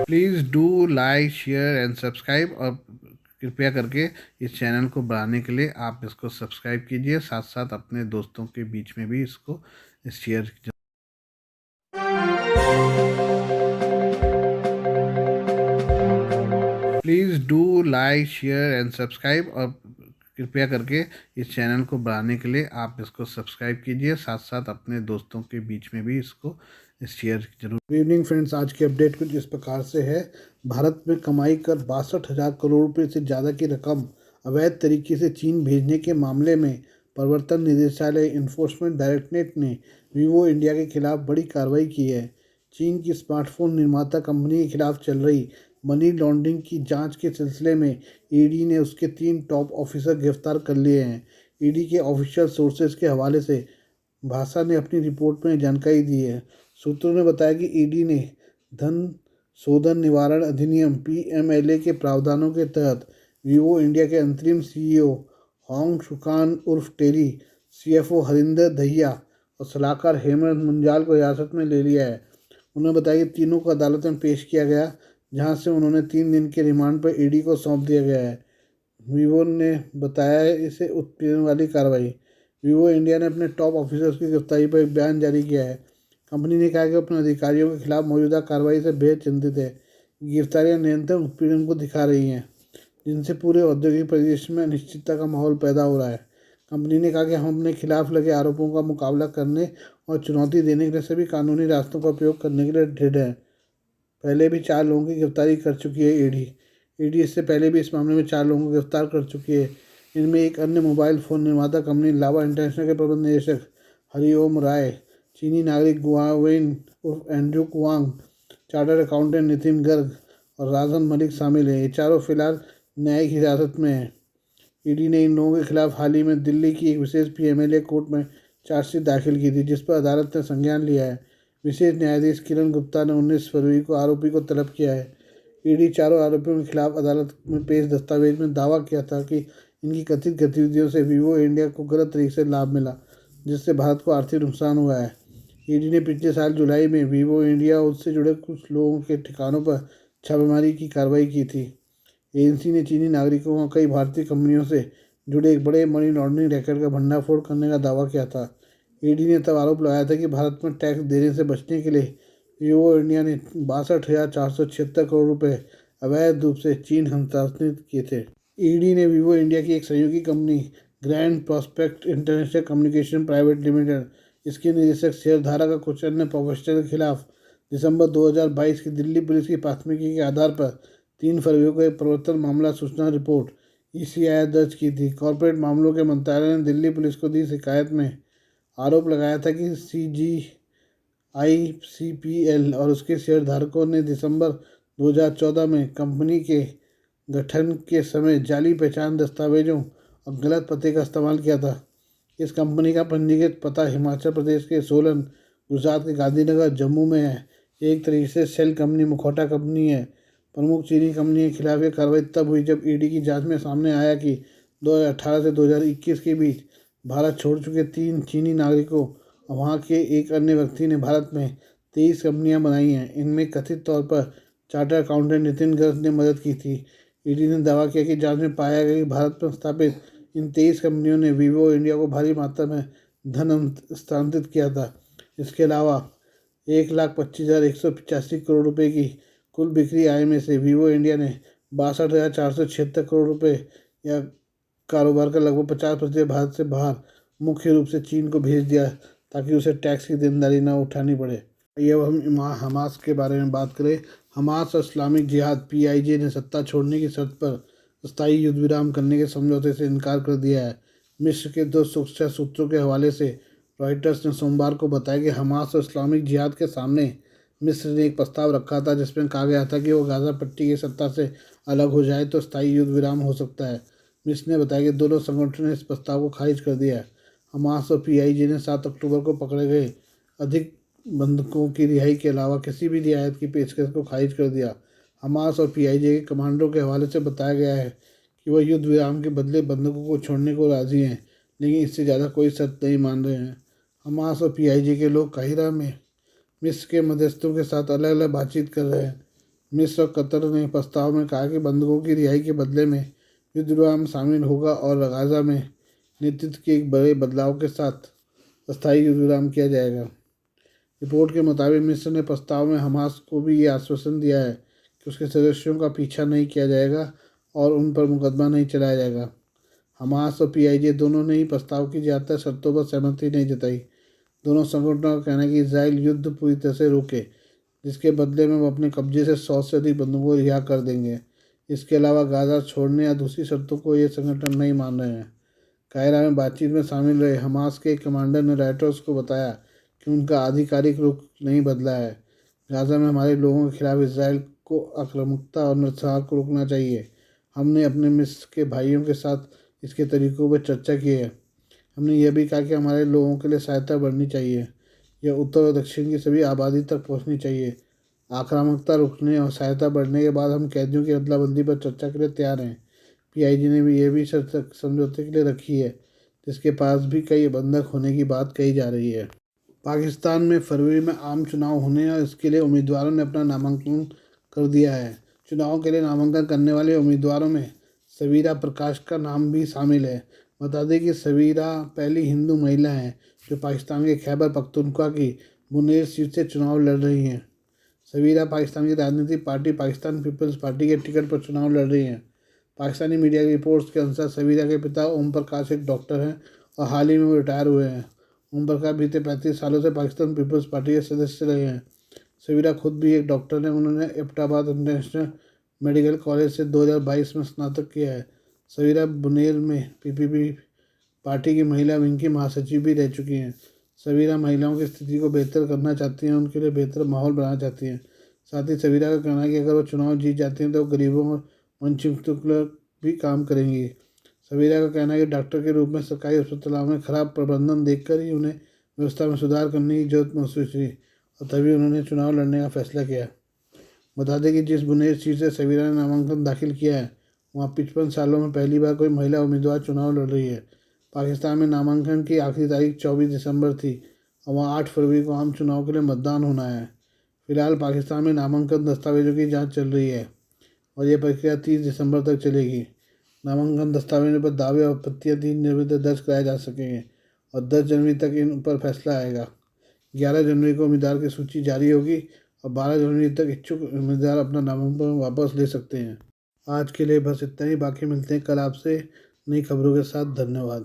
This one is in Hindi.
Please do like share and subscribe, और कृपया करके इस चैनल को बढ़ाने के लिए आप इसको सब्सक्राइब कीजिए, साथ साथ अपने दोस्तों के बीच में भी इसको share. Please do like share and subscribe, और कृपया करके इस चैनल को बढ़ाने के लिए आप इसको सब्सक्राइब कीजिए, साथ साथ अपने दोस्तों के बीच में भी इसको शेयर जरूर। गुड इवनिंग फ्रेंड्स, आज की अपडेट कुछ इस प्रकार से है। भारत में कमाई कर 62,000 करोड़ रुपए से ज़्यादा की रकम अवैध तरीके से चीन भेजने के मामले में प्रवर्तन निदेशालय इन्फोर्समेंट डायरेक्टरेट ने वीवो इंडिया के खिलाफ बड़ी कार्रवाई की है। चीन की स्मार्टफोन निर्माता कंपनी के खिलाफ चल रही मनी लॉन्ड्रिंग की जांच के सिलसिले में ईडी ने उसके 3 टॉप ऑफिसर गिरफ्तार कर लिए हैं। ईडी के ऑफिशियल सोर्सेज के हवाले से भाषा ने अपनी रिपोर्ट में जानकारी दी है। सूत्रों ने बताया कि ईडी ने धन शोधन निवारण अधिनियम पीएमएलए के प्रावधानों के तहत वीवो इंडिया के अंतरिम सीईओ होंग शुकान उर्फ टेरी, सीएफओ हरिंदर दहिया और सलाहकार हेमंत मुंजाल को हिरासत में ले लिया है। उन्होंने बताया कि तीनों को अदालत में पेश किया गया, जहां से उन्होंने 3 दिन के रिमांड पर ईडी को सौंप दिया गया है। वीवो ने बताया इसे उत्पीड़न वाली कार्रवाई। वीवो इंडिया ने अपने टॉप ऑफिसर्स की गिरफ्तारी पर एक बयान जारी किया है। कंपनी ने कहा कि अपने अधिकारियों के खिलाफ मौजूदा कार्रवाई से बेहद चिंतित है। गिरफ्तारियां निरंतर उत्पीड़न को दिखा रही हैं, जिनसे पूरे औद्योगिक परिदृश्य में अनिश्चितता का माहौल पैदा हो रहा है। कंपनी ने कहा कि हम अपने खिलाफ लगे आरोपों का मुकाबला करने और चुनौती देने के लिए सभी कानूनी रास्तों का उपयोग करने के लिए दृढ़ है। पहले भी 4 लोगों की गिरफ्तारी कर चुकी है ईडी इससे पहले भी इस मामले में 4 लोगों को गिरफ्तार कर चुकी है। इनमें एक अन्य मोबाइल फ़ोन निर्माता कंपनी लावा इंटरनेशनल के प्रबंध निदेशक हरिओम राय, चीनी नागरिक गुआवेन उर्फ Andrew Kuang, chartered accountant Nitin Garg और राजन मलिक शामिल हैं। ये चारों फिलहाल न्यायिक हिरासत में हैं। ईडी ने इन लोगों के खिलाफ हाल ही में दिल्ली की एक विशेष पीएमएलए कोर्ट में चार्जशीट दाखिल की थी, जिस पर अदालत ने संज्ञान लिया है। विशेष न्यायाधीश किरण गुप्ता ने 19 फरवरी को आरोपी को तलब किया है। ईडी चारों आरोपियों के खिलाफ अदालत में पेश दस्तावेज में दावा किया था कि इनकी कथित गतिविधियों से वीवो इंडिया को गलत तरीके से लाभ मिला, जिससे भारत को आर्थिक नुकसान हुआ है। ईडी ने पिछले साल जुलाई में वीवो इंडिया और उससे जुड़े कुछ लोगों के ठिकानों पर छापेमारी की कार्रवाई की थी। एजेंसी ने चीनी नागरिकों और कई भारतीय कंपनियों से जुड़े एक बड़े मनी लॉन्ड्रिंग रैकेट का भंडाफोड़ करने का दावा किया था। ईडी ने तब आरोप लगाया था कि भारत में टैक्स देने से बचने के लिए वीवो इंडिया ने 62,476 करोड़ रुपए अवैध रूप से चीन हस्तांतरित किए थे। ईडी ने वीवो इंडिया की एक सहयोगी company grand prospect international communication private limited, इसके निदेशक शेयरधारक और कुछ अन्य प्रोफेशनल के खिलाफ दिसंबर 2022 की दिल्ली पुलिस की प्राथमिकी के आधार पर 3 फरवरी को एक प्रवर्तन मामला सूचना रिपोर्ट ईसीआई दर्ज की थी। कॉर्पोरेट मामलों के मंत्रालय ने दिल्ली पुलिस को दी शिकायत में आरोप लगाया था कि CGICPL और उसके शेयरधारकों ने दिसंबर 2014 में कंपनी के गठन के समय जाली पहचान दस्तावेजों और गलत पते का इस्तेमाल किया था। इस कंपनी का पंजीकृत पता हिमाचल प्रदेश के सोलन, गुजरात के गांधीनगर, जम्मू में है। एक तरीके से सेल कंपनी मुखौटा कंपनी है। प्रमुख चीनी कंपनी के खिलाफ यह कार्रवाई तब हुई जब ईडी की जांच में सामने आया कि 2018 से 2021 के बीच भारत छोड़ चुके 3 चीनी नागरिकों और वहाँ के एक अन्य व्यक्ति ने भारत में 23 कंपनियां बनाई हैं। इनमें कथित तौर पर चार्टर्ड अकाउंटेंट नितिन गर्ग ने मदद की थी। ईडी ने दावा किया कि जांच में पाया गया कि भारत में स्थापित इन 23 कंपनियों ने वीवो इंडिया को भारी मात्रा में धन हस्तांतरित किया था। इसके अलावा 1,25,185 करोड़ रुपए की कुल बिक्री आय में से वीवो इंडिया ने 62,476 करोड़ रुपए या कारोबार का लगभग 50% भारत से बाहर, मुख्य रूप से चीन को भेज दिया ताकि उसे टैक्स की देनदारी न उठानी पड़े। ये अब हम हमास के बारे में बात करें। हमास और इस्लामिक जिहाद PIJ ने सत्ता छोड़ने की शर्त पर स्थायी युद्ध विराम करने के समझौते से इनकार कर दिया है। मिस्र के 2 सुरक्षा सूत्रों के हवाले से रॉयटर्स ने सोमवार को बताया कि हमास और इस्लामिक जिहाद के सामने मिस्र ने एक प्रस्ताव रखा था, जिसमें कहा गया था कि वो गाज़ा पट्टी की सत्ता से अलग हो जाए तो स्थायी युद्ध विराम हो सकता है। मिस्र ने बताया कि दोनों संगठनों ने इस प्रस्ताव को खारिज कर दिया है। हमास और PIJ ने 7 अक्टूबर को पकड़े गए अधिक बंधकों की रिहाई के अलावा किसी भी रियायत की पेशकश को खारिज कर दिया। हमास और PIJ के कमांडरों के हवाले से बताया गया है कि वह युद्ध विराम के बदले बंधकों को छोड़ने को राजी हैं, लेकिन इससे ज़्यादा कोई शर्त नहीं मान रहे हैं। हमास और PIJ के लोग काहिरा में मिस्र के मध्यस्थों के साथ अलग अलग बातचीत कर रहे हैं। मिस्र और कतर ने प्रस्ताव में कहा कि बंधकों की रिहाई के बदले में युद्ध विराम शामिल होगा और गाजा में नेतृत्व के एक बड़े बदलाव के साथ अस्थायी युद्ध विराम किया जाएगा। रिपोर्ट के मुताबिक मिस्र ने प्रस्ताव में हमास को भी ये आश्वासन दिया है कि उसके सदस्यों का पीछा नहीं किया जाएगा और उन पर मुकदमा नहीं चलाया जाएगा। हमास और पीआईजे दोनों ने ही प्रस्ताव की ज़्यादातर शर्तों पर सहमति नहीं जताई। दोनों संगठनों का कहना है कि इसराइल युद्ध पूरी तरह से रोके, जिसके बदले में वो अपने कब्जे से 100 से अधिक बंदूकों को रिहा कर देंगे। इसके अलावा गाज़ा छोड़ने या दूसरी शर्तों को ये संगठन नहीं मान रहे हैं। कायरा में बातचीत में शामिल रहे हमास के कमांडर ने रॉयटर्स को बताया कि उनका आधिकारिक रुख नहीं बदला है। गाज़ा में हमारे लोगों के खिलाफ इसराइल को आक्रामकता और नरसंहार को रोकना चाहिए। हमने अपने मिस्र के भाइयों के साथ इसके तरीकों पर चर्चा की है। हमने यह भी कहा कि हमारे लोगों के लिए सहायता बढ़नी चाहिए। यह उत्तर और दक्षिण की सभी आबादी तक पहुंचनी चाहिए। आक्रामकता रुकने और सहायता बढ़ने के बाद हम कैदियों की अदला बदली पर चर्चा के लिए तैयार हैं। पीआईजी ने भी यह भी शर्त समझौते के लिए रखी है, जिसके पास भी कई बंधक होने की बात कही जा रही है। पाकिस्तान में फरवरी में आम चुनाव होने और इसके लिए उम्मीदवारों ने अपना नामांकन कर दिया है। चुनाव के लिए नामांकन करने वाले उम्मीदवारों में सबीरा प्रकाश का नाम भी शामिल है। बता दें कि सबीरा पहली हिंदू महिला हैं जो पाकिस्तान के खैबर पख्तूनख्वा की बुनेर सीट से चुनाव लड़ रही हैं। सबीरा पाकिस्तान की राजनीतिक पार्टी पाकिस्तान पीपल्स पार्टी के टिकट पर चुनाव लड़ रही हैं। पाकिस्तानी मीडिया की रिपोर्ट्स के अनुसार सबीरा के पिता ओम प्रकाश एक डॉक्टर हैं और हाल ही में वो रिटायर हुए हैं। ओम प्रकाश बीते 35 सालों से पाकिस्तान पीपल्स पार्टी के सदस्य रहे हैं। सबीरा खुद भी एक डॉक्टर हैं। उन्होंने एबटाबाद इंटरनेशनल मेडिकल कॉलेज से 2022 में स्नातक किया है। सबीरा बुनेर में पीपीपी पार्टी की महिला विंग की महासचिव भी रह चुकी हैं। सबीरा महिलाओं की स्थिति को बेहतर करना चाहती हैं, उनके लिए बेहतर माहौल बनाना चाहती हैं। साथ ही सबीरा का कहना है कि अगर वो चुनाव जीत जाती हैं तो वो गरीबों और वंचितों के लिए भी काम करेंगी। सबीरा का कहना है कि डॉक्टर के रूप में सरकारी अस्पतालों में खराब प्रबंधन देखकर ही उन्हें व्यवस्था में सुधार करने की जरूरत महसूस हुई और तभी उन्होंने चुनाव लड़ने का फैसला किया। बता दें कि जिस बुनेर सीट से सबीरा ने नामांकन दाखिल किया है वहाँ 55 सालों में पहली बार कोई महिला उम्मीदवार चुनाव लड़ रही है। पाकिस्तान में नामांकन की आखिरी तारीख 24 दिसंबर थी और वहाँ 8 फरवरी को आम चुनाव के लिए मतदान होना है। फिलहाल पाकिस्तान में नामांकन दस्तावेजों की जांच चल रही है और यह प्रक्रिया 30 दिसंबर तक चलेगी। नामांकन दस्तावेजों पर दावे और आपत्तियां 3 जनवरी तक दर्ज कराए जा सकेंगे और 10 जनवरी तक इन पर फैसला आएगा। 11 जनवरी को उम्मीदवार की सूची जारी होगी और 12 जनवरी तक इच्छुक उम्मीदवार अपना नामांकन वापस ले सकते हैं। आज के लिए बस इतना ही। बाकी मिलते हैं कल आपसे नई खबरों के साथ। धन्यवाद।